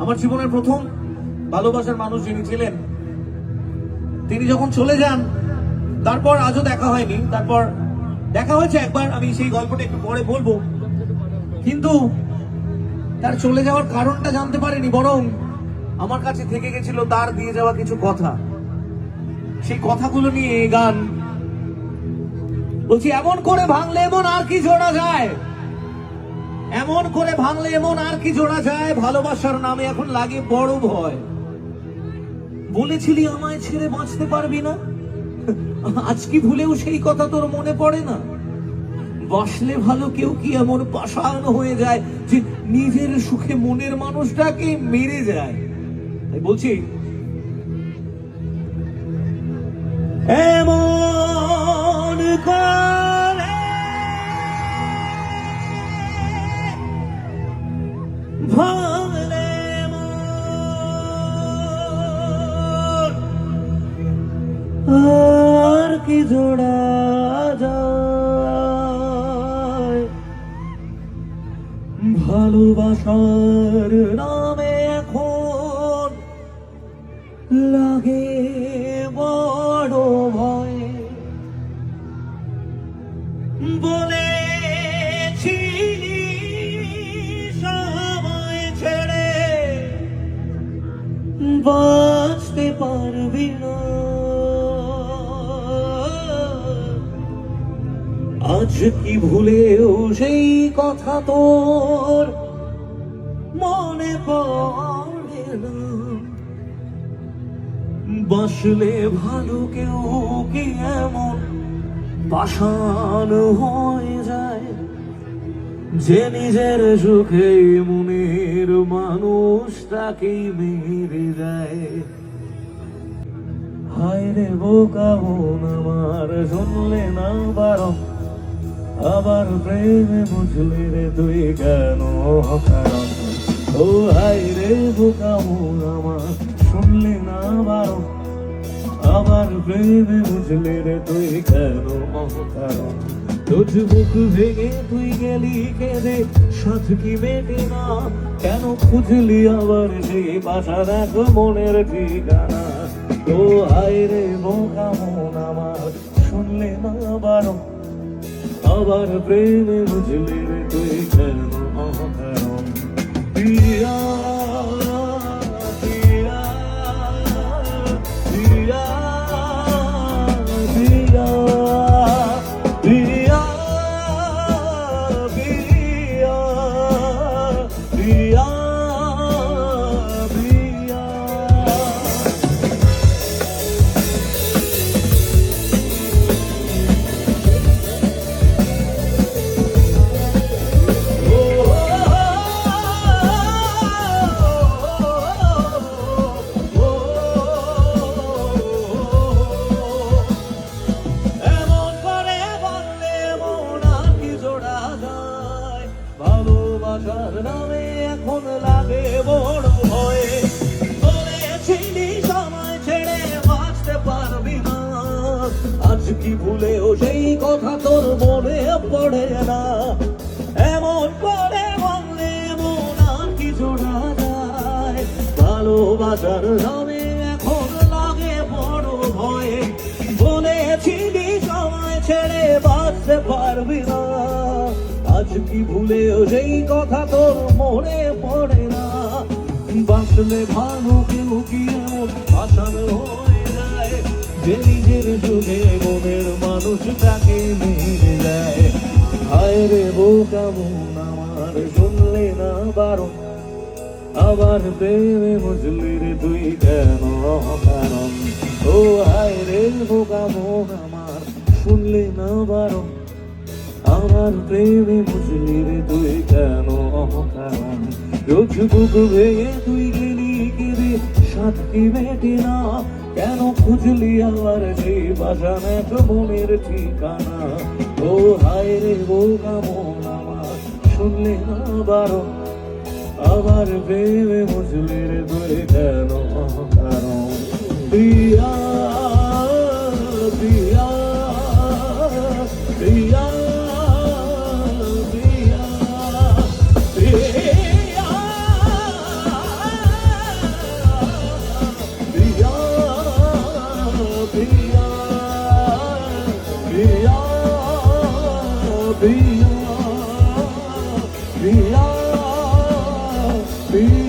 আমার জীবনের প্রথম ভালোবাসার মানুষ যিনি ছিলেন, তিনি যখন চলে যান, তারপর আজও দেখা হয়নি। তারপর দেখা হয়েছে একবার, আমি সেই গল্পটা একটু পরে বলবো। কিন্তু তার চলে যাওয়ার কারণটা জানতে পারিনি, বরং আমার কাছে থেকে গেছিল তার দিয়ে যাওয়া কিছু কথা। সেই কথাগুলো নিয়ে এই গান বলছি। এমন করে ভাঙলে এমন আর কি জোড়া যায়, এমন করে ভাঙলে এমন আর কি জোড়া যায়, ভালোবাসার নামে এখন লাগে বড় ভয়। বলেছিলি আমায় ছেড়ে বাঁচতে পারবি না, আজ কি ভুলেও সেই কথা তোর মনে পড়ে না? বাসলে ভালো কেউ কি এমন পাষাণ হয়ে যায় যে নিজের সুখে মনের মানুষটাকে মেরে যায়? তাই বলছি, এমন করে ভাঙলে আর কি জোড়া যায়, ভালোবাসার নামে এখন লাগে বড় ভয়। বলেছিলি সময় ছেড়ে বাঁচতে পারবি না, আজ কি ভুলেও সেই কথা তোর মনে পড়ে না? বাসলে ভালো কেউ কি এমন পাষাণ হয়ে যায় যে নিজের সুখে মনের মানুষটাকে মেরে যায়? হায় রে বোকা মন আমার, শুনলে না বারণ, আবার প্রেমে বুঝলি রে তুই কেন কারণ? ও হায় রে বোকা মন আমার, শুনলে না বারণ, আবার প্রেমে বুঝলি রে তুই কেন কারণ? তোর বুক ভেঙে তুই গেলি কেঁদে, সাথ কি মেটে না? কেন খুঁজলি আবার সেই বাসা দেখো মনের ঠিকানা? ও হায় রে বোকা মন আমার, শুনলে না বারণ, আবার প্রেমে বুঝলি রে তুই কেন কারণ? প্রিয়া প্রিয়া প্রিয়া প্রিয়া প্রিয়া প্রিয়া প্রিয়া প্রিয়া। ভালোবাসার নামে এখন লাগে বড় ভয়। বলেছিলি সময় ছেড়ে বাঁচতে পারবি না, আজ কি ভুলেও সেই কথা তোর মনে পড়ে না? এমন করে ভাঙলে মন আর কি জোড়া যায়, ভালোবাসার নামে এখন লাগে বড় ভয়। বলেছিলি সময় ছেড়ে বাঁচতে পারবি না, আজ কি ভুলেও সেই কথা তোর মনে পড়ে না? বাঁচলে ভালো কেউ কি এমন পাষাণ হয়ে যায় যে নিজের যুগে মনের মানুষটাকে মেরে যায়? হায় রে বোকা মন আমার, শুনলে না বারণ, আবার প্রেমে বুঝলি রে তুই কেন কারণ? ও হায় রে বোকা মন আমার, শুনলে না বারণ, আমার প্রেমে বুঝলি রে তুই কেন কারণ? রোজ বুক ভেঙে তুই গেলি কেঁদে, সাথ কি মেটে না? কেন খুঁজলি আবার সেই বাসা দেখো মনের ঠিকানা? ও হায় রে বোকা মন আমার, শুনলে না বারণ, আবার প্রেমে বুঝলি রে তুই কেন কারণ? প্রিয়া প্রিয়া প্রিয়া প্রিয়া প্রিয়া প্রিয়া প্রিয়া প্রিয়া